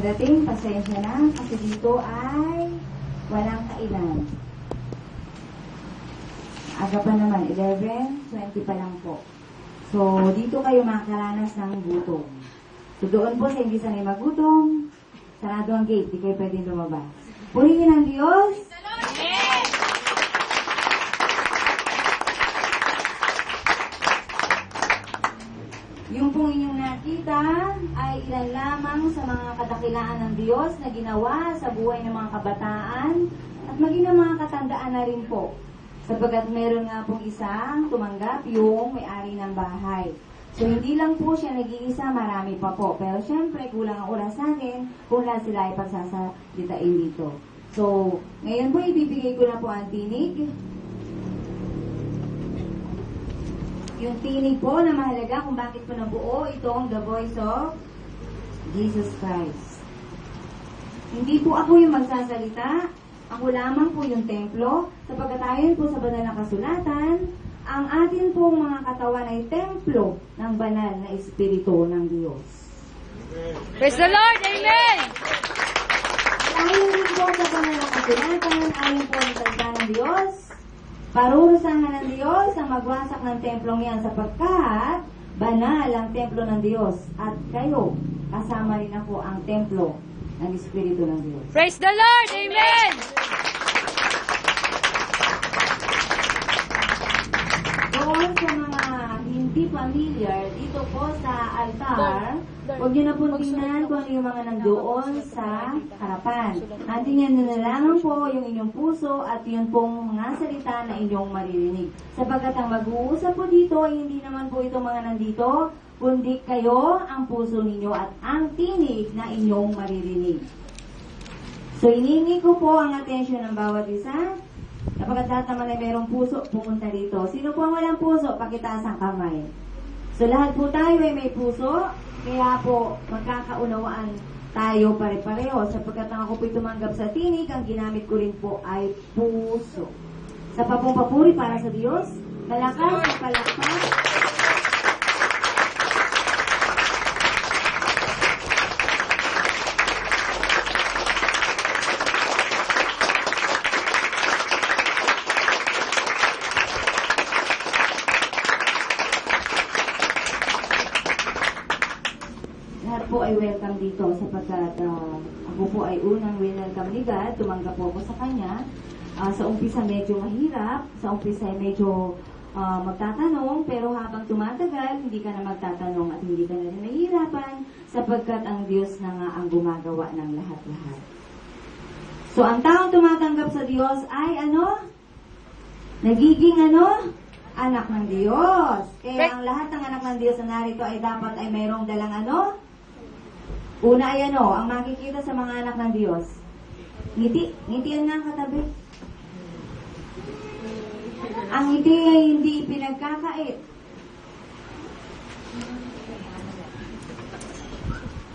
Dating, pasensya na, kasi dito ay walang kainan. Aga pa naman, 11:20 pa lang po. So, dito kayo makakaranas ng gutom. So, doon po sa hindi sanay magutom, sarado ang gate, di kayo pwedeng lumabas. Purihin ang Diyos! Yung pong inyong nakita ay ilan lamang sa mga kadakilaan ng Diyos na ginawa sa buhay ng mga kabataan at maging ng mga katandaan na rin po. Sapagkat meron nga pong isang tumanggap yung may-ari ng bahay. So hindi lang po siya nag-iisa, marami pa po. Pero syempre kulang ang oras sa akin kung lahat sila ay pagsasalitain dito. So ngayon po ibibigay ko na po ang tinig. Yung tinig po na mahalaga kung bakit po nabuo itong The Voice of Jesus Christ. Hindi po ako yung magsasalita, ako lamang po yung templo, sapagkat ayon po sa banal na kasulatan, ang atin pong mga katawan ay templo ng banal na Espiritu ng Diyos. Praise the Lord! Amen! Ayon din po sa banal na kasulatan, ayon po sa salita ng Diyos, parurusahan ng Diyos ang magwasak ng templong yan sapagkat banal ang templo ng Diyos at kayo, kasama rin ako ang templo ng Espiritu ng Diyos. Praise the Lord! Amen! Doon sa mga hindi familiar, dito po sa altar, huwag niyo na po tingnan kung ano yung mga nandoon sa harapan. Atin yan na lamang po yung inyong puso at yun pong mga salita na inyong maririnig. Sapagkat ang mag-uusap po dito ay hindi naman po itong mga nandito, kundi kayo, ang puso ninyo at ang tinig na inyong maririnig. So, iningi ko po ang atensyon ng bawat isa. Kapag lahat naman ay mayroong puso, pumunta dito. Sino po ang walang puso? Pakitaas ang kamay. So, lahat po tayo ay may puso. Kaya po, magkakaunawaan tayo pare-pareho. Sapagkat ang ako po'y tumanggap sa tinig, ang ginamit ko rin po ay puso. Sa papong papuri para sa Diyos, malakas at palakpak. Lahat po ay welcome dito sapagkat ako po ay unang welcome ni God. Tumanggap po ako sa Kanya. Sa umpisa medyo mahirap, sa umpisa ay medyo magtatanong, pero habang tumatagal, hindi ka na magtatanong at hindi ka na rin nahihirapan sapagkat ang Diyos na nga ang gumagawa ng lahat-lahat. So, ang taong tumatanggap sa Diyos ay ano? Nagiging ano? Anak ng Diyos. Kaya ang lahat ng anak ng Diyos na narito ay dapat ay mayroong dalang ano? Una ay ano, ang makikita sa mga anak ng Diyos. Ngiti. Ngitian nga ang katabi. Ang ngiti ay hindi pinagkakait.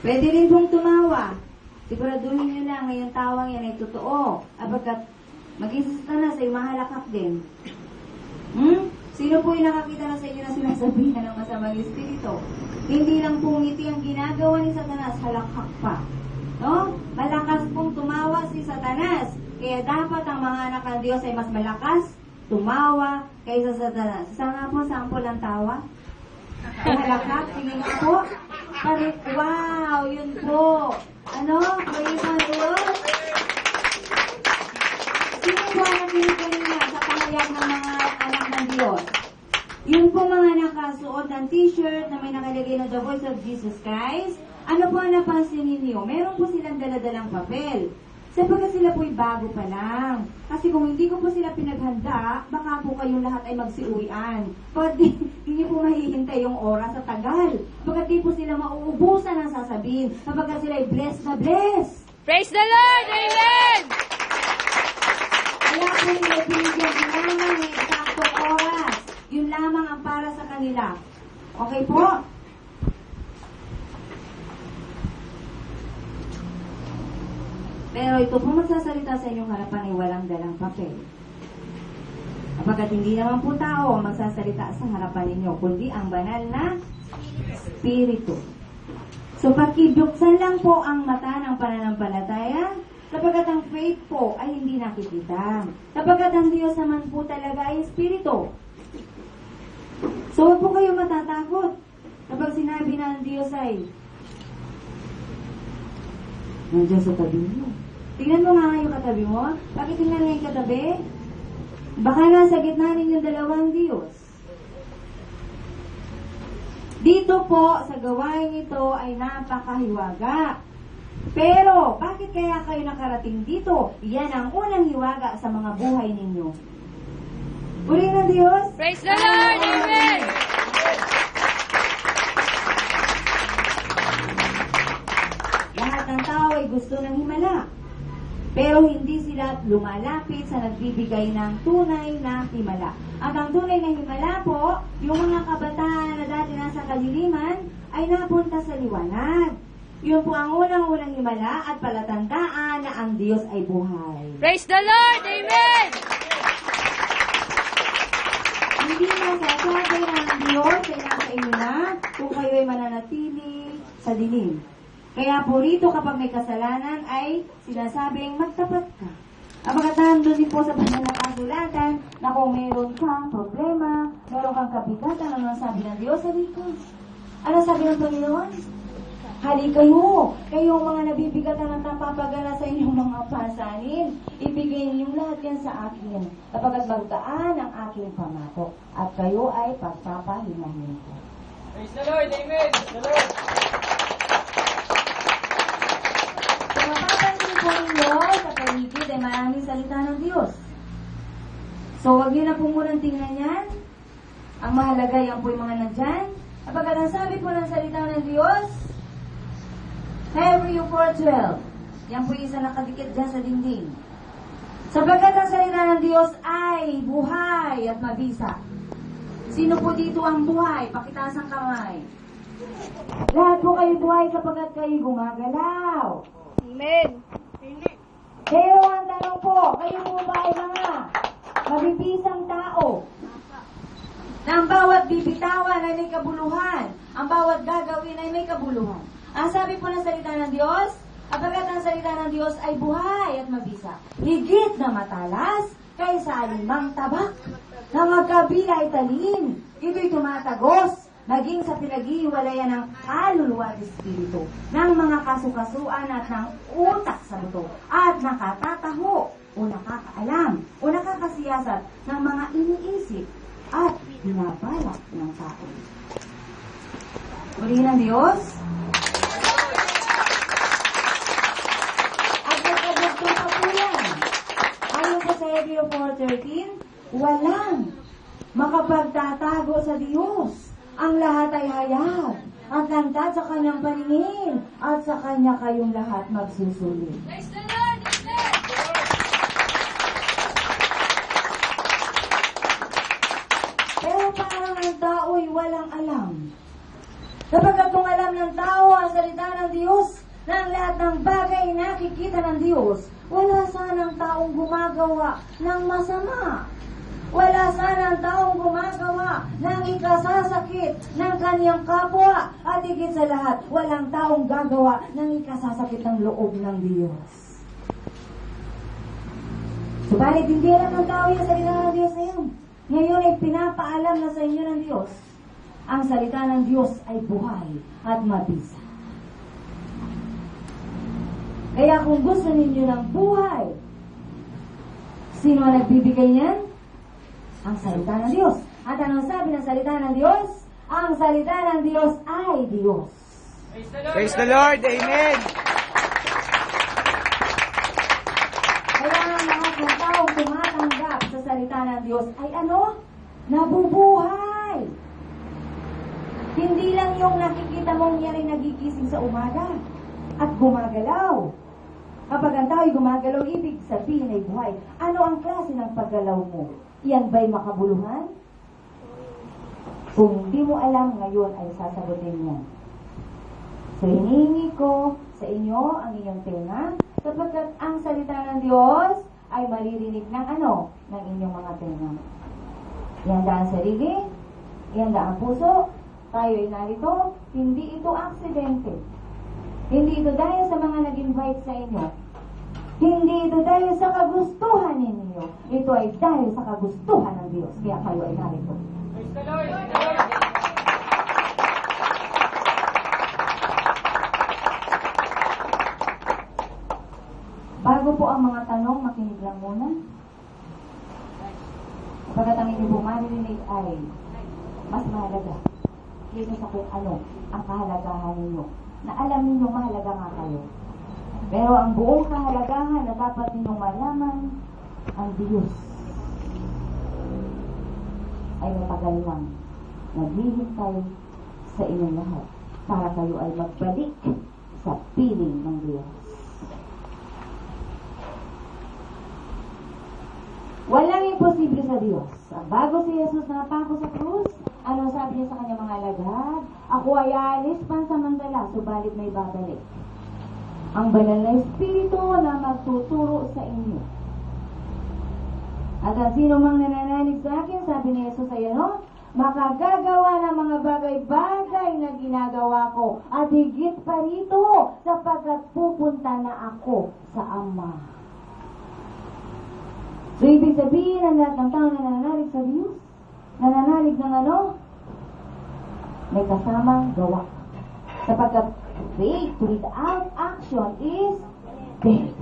Pwede rin pong tumawa. Siguraduhin nyo lang ngayong tawang yan ay totoo. Apagkat mag-isa sa tanas ay mahalakak din. Sino po yung nakakita na sa inyo na sinasabihan ng masamang espiritu? Hindi lang pong ngiti ang ginagawa ni Satanas, halakak pa. No? Malakas pong tumawa si Satanas. Kaya dapat ang mga anak ng Diyos ay mas malakas tumawa kaysa sa Satanas. Isa nga po, sample ang tawa. Halakak, tingin ko po. Wow, yun po. Ano? Praise ang Diyos. Sino po ang nakinig kanina sa pahayag ng mga anak ng Diyos? Yung po mga nakasuot ng t-shirt na may nakalagay na The Voice of Jesus Christ, ano po ang napansin ninyo? Meron po silang daladalang papel. Sapagkat sila po'y bago pa lang. Kasi kung hindi ko po sila pinaghanda, baka po kayong lahat ay magsiuwian. Pwede, hindi po mahihintay yung oras sa tagal. Pagkat di po sila mauubusan ang sasabihin. Sapagkat sila ay blessed na blessed. Praise the Lord! Amen! Kaya po nila binigyan lamang ng eksaktong oras. Yun lamang ang para sa kanila. Okay po? Pero ito po magsasalita sa inyong harapan ay walang dalang papel. Kapagkat hindi naman po tao ang magsasalita sa harapan ninyo, kundi ang banal na Espiritu. So, pakibuksan lang po ang mata ng Sapagkat ang faith po ay hindi nakikita. Sapagkat ang Diyos naman po talaga ay Espiritu. So, huwag po kayo matatakot kapag sinabi na ang Diyos ay nandiyan sa tabi mo. Tingnan mo nga yung katabi mo. Bakit tingnan nga yung katabi? Baka nasa gitna ninyong dalawang Diyos. Dito po, sa gawain ito ay napakahiwaga. Pero, bakit kaya kayo nakarating dito? Yan ang unang hiwaga sa mga buhay ninyo. Purihin ng Diyos. Praise the Lord! Amen! Lahat ng tao ay gusto ng himala. Pero hindi sila lumalapit sa nagbibigay ng tunay na himala. At ang tunay na himala po, yung mga kabataan na dati nasa kadiliman, ay napunta sa liwanag. Yun po ang unang-unang himala at palatandaan na ang Diyos ay buhay. Praise the Lord! Amen! Hindi na sasabi na ang Diyos ay nasa inyo na kung kayo ay mananatili sa dilim. Kaya po rito kapag may kasalanan ay sinasabing magtapat ka. Apagkat nandun din po sa pananakasulatan na kung meron kang problema, meron kang kabigatan, ano sabi ng Diyos? Halika. Ano sabi ng Panginoon? Halika kayo. Kayong mga nabibigatan at napapagana sa inyong mga pasanin, ibigay niyong lahat yan sa akin. Kapagkat magdaan ang aking pamatok at kayo ay pagpapahimahin ko. Praise the Lord! Amen! Praise the Lord! Kung mapapansin po ninyo, sa paligid ay maraming salita ng Diyos. So, wag niyo na po munang tingnan yan. Ang mahalaga yan po yung mga nandyan. Kapag ang sabi po ng salita ng Diyos, Hebrew 4:12. Yan po yung isa nakadikit dyan sa dingding. Sapagkat ang salita ng Diyos ay buhay at mabisa. Sino po dito ang buhay? Pakitaas ang kamay. Lahat po kayo buhay kapag kayo gumagalaw. Amen! Pero ang tanong po, kayo po ba ay mga mabibisang tao? Na ang bawat bibitawan ay may kabuluhan. Ang bawat gagawin ay may kabuluhan. Ang sabi po ng salita ng Diyos, apagkat ang salita ng Diyos ay buhay at mabisa. Higit na matalas kaysa alimang tabak na magkabila ay talin. Ito'y tumatagos maging sa pinag-iwalayan ng kaluluwa at espiritu, ng mga kasukasuan at ng utak sa buto, at nakatataho o nakakaalam o nakakasiyasat ng mga iniisip at binabalak ng tao. Purihin ng Diyos. At nagkabugtong pa po yan. Ayon po sa Hebrew 4:13, walang makapagtatago sa Diyos. Ang lahat ay hayag at lantad sa kanyang paningin at sa kanya kayong lahat magsusulit. Praise the Lord! Amen! Pero parang ang tao'y walang alam. Kapag kung alam ng tao ang salita ng Diyos, na ang lahat ng bagay nakikita ng Diyos, wala sanang taong gumagawa ng masama. Wala sanang taong gumagawa ng ikasasakit ng kaniyang kapwa. At higit sa lahat, walang taong gagawa ng ikasasakit ng loob ng Diyos. Subalit, hindi alam ng tao yung salita ng Diyos na yun. Ngayon ay pinapaalam na sa inyo ng Diyos. Ang salita ng Diyos ay buhay at mabisa. Kaya kung gusto ninyo ng buhay, sino ang nagbibigay niyan? Ang salita ng Diyos. At anong sabi ng salita ng Diyos? Ang salita ng Diyos ay Diyos. Praise the Lord! Amen! Kaya ang lahat ng taong tumatanggap sa salita ng Diyos ay ano? Nabubuhay. Hindi lang yung nakikita mong yan ay nagigising sa umaga at gumagalaw. Kapag ang tao'y gumagalaw, ibig sabihin ay buhay. Ano ang klase ng paggalaw mo? Yan ba'y makabuluhan? Kung hindi mo alam, ngayon ay sasagutin mo. So, hinihingi ko sa inyo ang inyong tenga, sapagkat ang salita ng Diyos ay maririnig ng ano? Ng inyong mga tenga. Ihanda ang sarili, ihanda ang puso, tayo ay narito, hindi ito aksidente. Hindi ito dahil sa mga nag-invite sa inyo. Hindi ito dahil sa kagustuhan ninyo. Ito ay dahil sa kagustuhan ng Diyos. Kaya kayo ay narito. Praise the Lord. Praise the Lord. Bago po ang mga tanong, makinig lang muna. Kapag ang inyong bumarinig ay mas mahalaga kaysa sa kung ano ang kahalagahan ninyo. Na alam ninyo mahalaga nga kayo. Pero ang buong kahalagahan na dapat ninyong malaman, ang Diyos ay matagal lang naghihintay sa inyong lahat para kayo ay magbalik sa piling ng Diyos. Walang imposible sa Diyos. Bago si Jesus napako sa krus, ano sabi niya sa kanyang mga alagad? Ako ay alis pansamantala, subalit may babalik. Ang banal na Espiritu na magtuturo sa inyo. At ang sino mang nananalig sa akin, sabi ni Jesus ay ano? Makagagawa ng mga bagay-bagay na ginagawa ko. At higit pa rito, sapagkat pupunta na ako sa Ama. So, ibig sabihin ang lahat ng tao na nananalig sa Diyos, nananalig ng ano? May kasamang gawa. Sapagkat faith without action is dead.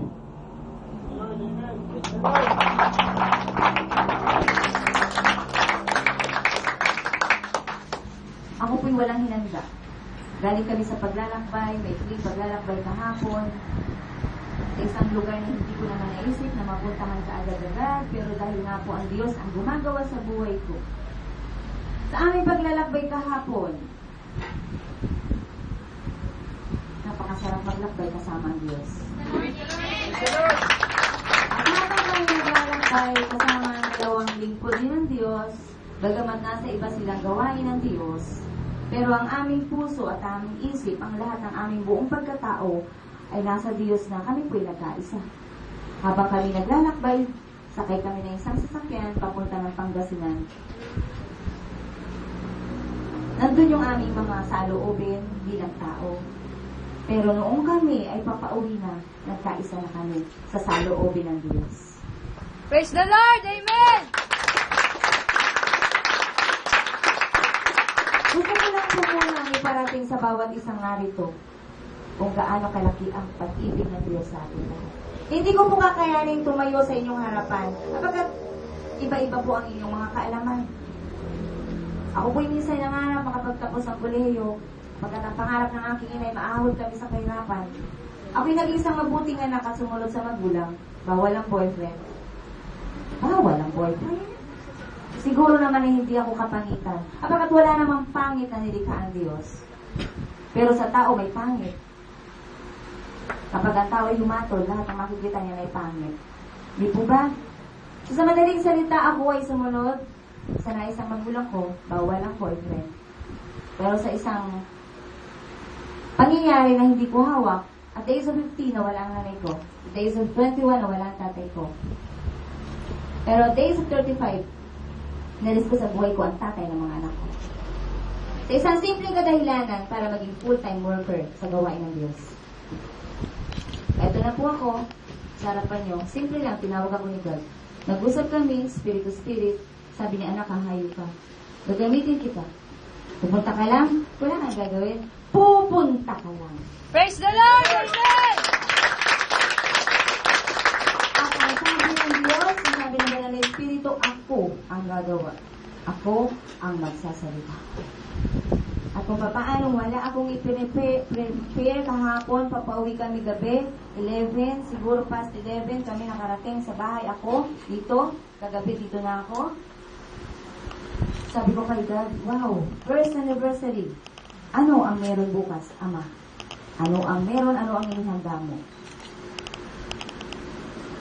Ako po'y walang hinanda. Galing kami sa paglalakbay, may paglalakbay kahapon, sa isang lugar na hindi ko naman naisip na mapuntahan ka agad-agad, pero dahil nga po ang Diyos ang gumagawa sa buhay ko. Sa aming paglalakbay kahapon, napakasarap maglakbay kasama ang Diyos. At habang kami naglalakbay kasama ang dalawang lingkod din ng Diyos, bagamat nasa iba silang gawain ng Diyos, pero ang aming puso at aming isip, ang lahat ng aming buong pagkatao, ay nasa Diyos na kami po'y nagkaisa. Habang kami naglalakbay, sakay kami ng isang sasakyan papunta ng Pangasinan. Nandun yung aming mga saloobin bilang tao. Pero noong kami ay papauwi na, nagkaisa na kami sa saloobin ng Diyos. Praise the Lord! Amen! Gusto ko lang po muna iparating sa bawat isang narito kung gaano kalaki ang pag-ibig ng Diyos sa atin lahat. Hindi ko po kakayanin tumayo sa inyong harapan kapag iba-iba po ang inyong mga kaalaman. Ako po'y minsan nangarap makapagtapos ang kolehiyo, pagkat ang pangarap ng aking inay maahon kami sa kahirapan. Ako'y naging isang mabuting anak at sumunod sa magulang, bawal ang boyfriend. Bawal ang boyfriend? Siguro naman ay hindi ako kapangitan. Kapagkat wala namang pangit na nilikha ang Diyos. Pero sa tao may pangit. Kapag ang tao ay humatol, lahat ng makikita niya ay pangit. Di po ba? So, sa madaling salita, ako ay sumunod sa naisang magulang ko, bawal ang boyfriend. Pero sa isang pangyayari na hindi ko hawak, at the age of 15 na wala ang nanay ko, at the age of 21 na wala ang tatay ko. Pero at the age of 35, nalis ko sa buhay ko ang tatay ng mga anak ko. Sa isang simpleng kadahilanan para maging full-time worker sa gawain ng Diyos. Ito na po ako, sa harapan nyo. Simple lang, tinawag ako ni God. Nag-usap kami, spirit to spirit. Sabi ni anak, hahayo ka. Gagamitin kita. Pupunta ka lang, wala kang gagawin. Pupunta ka lang. Praise the Lord! Amen! At ang sabi ng Diyos, ang sabi ng Banal na Espiritu, ako ang gagawa. Ako ang magsasalita. At kung paano wala akong i-prepare kahapon, papauwi kami gabi, 11, siguro past 11, kami nakarating sa bahay ako, dito, kagabi dito na ako. Sabi ko kay God, wow, first anniversary. Ano ang meron bukas, Ama? Ano ang meron, ano ang inihanda mo?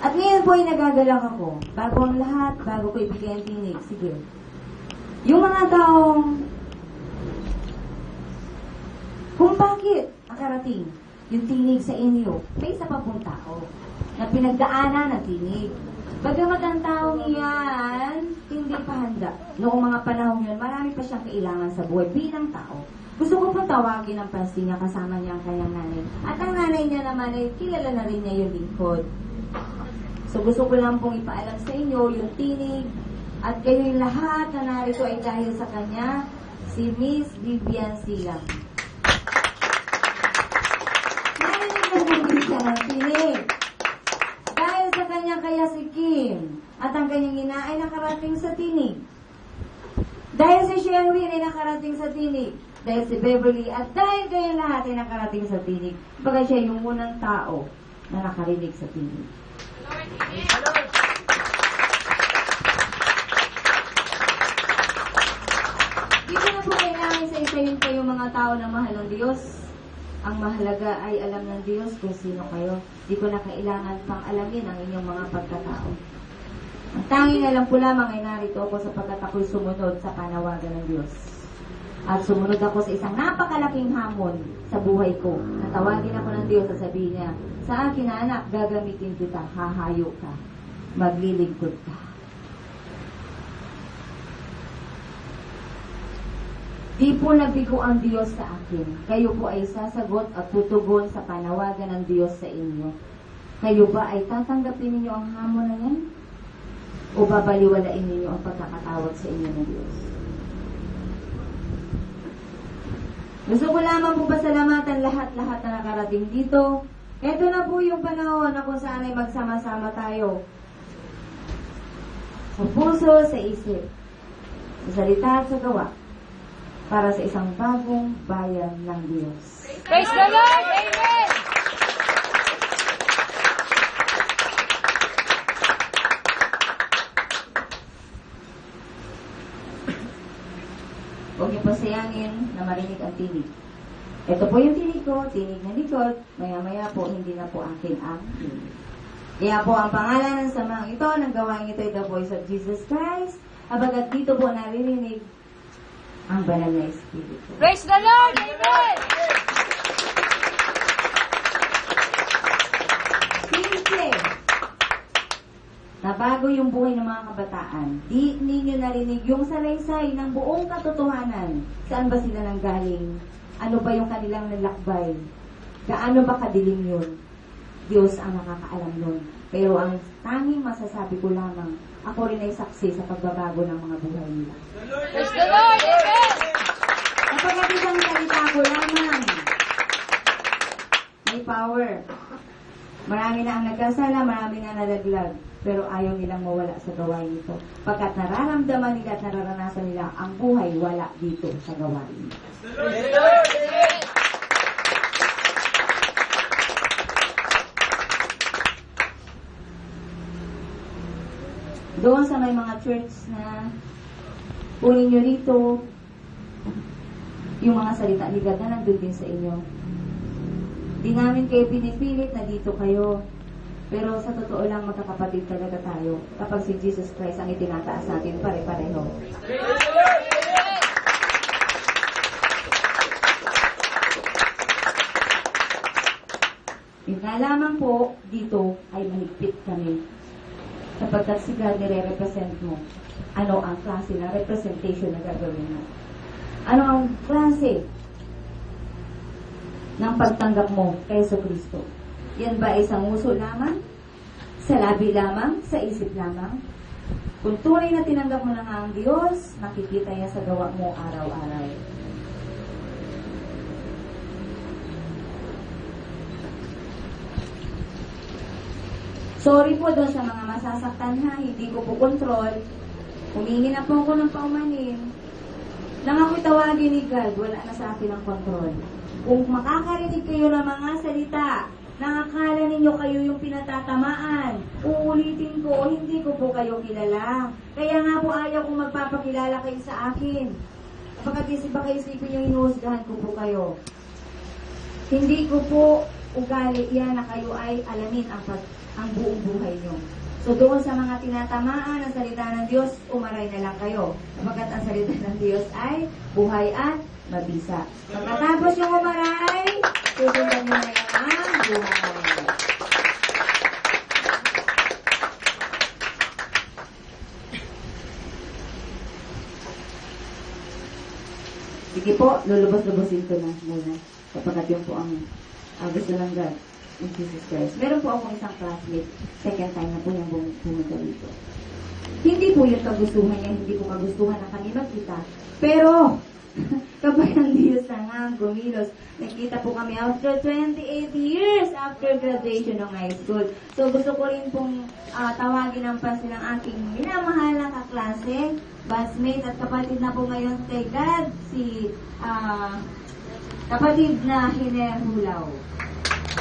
At ngayon po ay nagagalak ako. Bago ang lahat, bago ko ibigay ang tinig. Sige. Yung mga taong kung bakit nakarating yung tinig sa inyo, may isa pa pong tao na pinagdaanan ng tinig. Bagamat ang taong iyan, hindi pa handa. Noong mga panahon yun, marami pa siyang kailangan sa buhay bilang tao. Gusto ko pong tawagin ang pasti niya, kasama niya ang kanyang nanay. At ang nanay niya naman ay kilala na rin niya yung lingkod. So gusto ko lang pong ipaalam sa inyo yung tinig at kayong lahat na narito ay dahil sa kanya, si Miss Vivian Sila. Narinig mo po siya ng tinig. Dahil sa kanya kaya si Kim at ang kanyang ina ay nakarating sa tinig. Dahil si Sherwin ay nakarating sa tinig. Dahil si Beverly at dahil kayong lahat ay nakarating sa tinig. Baga siya yung unang tao na nakarinig sa tinig. Di ko na po kailangan sa isa-isayin kayong mga tao na mahal ng Diyos. Ang mahalaga ay alam ng Diyos kung sino kayo. Di ko na kailangan pang alamin ang inyong mga pagkatao. Ang tanging alam ko lamang ay narito ako sapagkat ako'y sumunod sa panawagan ng Diyos. At sumunod ako sa isang napakalaking hamon sa buhay ko. Natawagin ako ng Diyos at sabihin niya, sa akin na anak, gagamitin kita, hahayo ka, maglilingkod ka. Di po nagbigo ang Diyos sa akin. Kayo po ay sasagot at tutugon sa panawagan ng Diyos sa inyo. Kayo ba ay tatanggapin ninyo ang hamon na yan? O babaliwalain ninyo ang pagkakatawag sa inyo ng Diyos? Gusto ko lamang po pasalamatan lahat-lahat na nakarating dito. Ito na po yung panahon na kung saan ay magsama-sama tayo. Sa puso, sa isip, sa salita at sa gawa, para sa isang bagong bayan ng Diyos. Praise the Lord! Amen! Huwag niyo pasayangin na marinig ang tinig. Ito po yung tinig ko, tinig na likod, maya-maya po, hindi na po akin ang tinig. Kaya po ang pangalan ng samang ito, ng gawain ito ay The Voice of Jesus Christ. Abagat dito po naririnig ang banal na Espiritu. Praise the Lord! Amen! Simple. Nabago yung buhay ng mga kabataan. Di ninyo narinig yung salaysay ng buong katotohanan. Saan ba sila nanggaling? Ano ba yung kanilang nalakbay? Gaano ba kadilim yun? Diyos ang nakakaalam nun. Pero ang tanging masasabi ko lamang, ako rin ay saksi sa pagbabago ng mga buhay nila. Praise the Lord! Amen! Kapag isang salita ko lamang, may power. Marami na ang nagkasala, marami na nalaglag. Pero ayaw nilang mawala sa gawain ito. Pagkat nararamdaman nila at nararanasan nila ang buhay wala dito sa gawain. Doon sa may mga church na kunin nyo rito, yung mga salita ni God na nandun din sa inyo. Di namin kayo pinipilit na dito kayo. Pero sa totoo lang, magkakapatid talaga tayo kapag si Jesus Christ ang itinataas natin pare-pareho. Yun nga lamang po, dito ay mahigpit kami. Sapagkat si God nire-represent mo. Ano ang klase na representation na gagawin mo? Ano ang klase ng pagtanggap mo kay Jesucristo? Yan ba isang uso lamang? Sa labi lamang? Sa isip lamang? Kung tunay na tinanggap mo na nga ang Diyos, nakikita niya sa gawa mo araw-araw. Sorry po doon sa mga masasaktan ha, hindi ko po kontrol. Humingi na po ako ng paumanin. Nang ako'y tawagin ni God, wala na sa akin ang kontrol. Kung makakarinig kayo ng mga salita, nakakala ninyo kayo yung pinatatamaan. Uulitin ko, hindi ko po kayo kilala. Kaya nga po ayaw kong magpapakilala kayo sa akin. Pagkat baka isipin nyo, hinuhusgahan ko po kayo. Hindi ko po ugali yan na kayo ay alamin ang buong buhay nyo. So doon sa mga tinatamaan ng salita ng Diyos, umaray na lang kayo. Sapagkat ang salita ng Diyos ay buhay at mabisa. Pagkatapos yung umaray, susundan nyo na yan ang buhay. Sige po, lulubos-lubosin ko na muna. Sapagkat yun po ang gusto ng God. in Jesus Christ. Meron po akong isang classmate, second time na po niyang pumunta dito. Hindi po yung kagustuhan niya, hindi ko kagustuhan na kami magkita. Pero, kapag ang Diyos na nga ang kumilos, nakita po kami after 28 years after graduation ng high school. So, gusto ko rin pong tawagin ang pansin ng aking minamahal na kaklase, batchmate at kapatid na po ngayon kay God, si kapatid na Hiner Hulaw.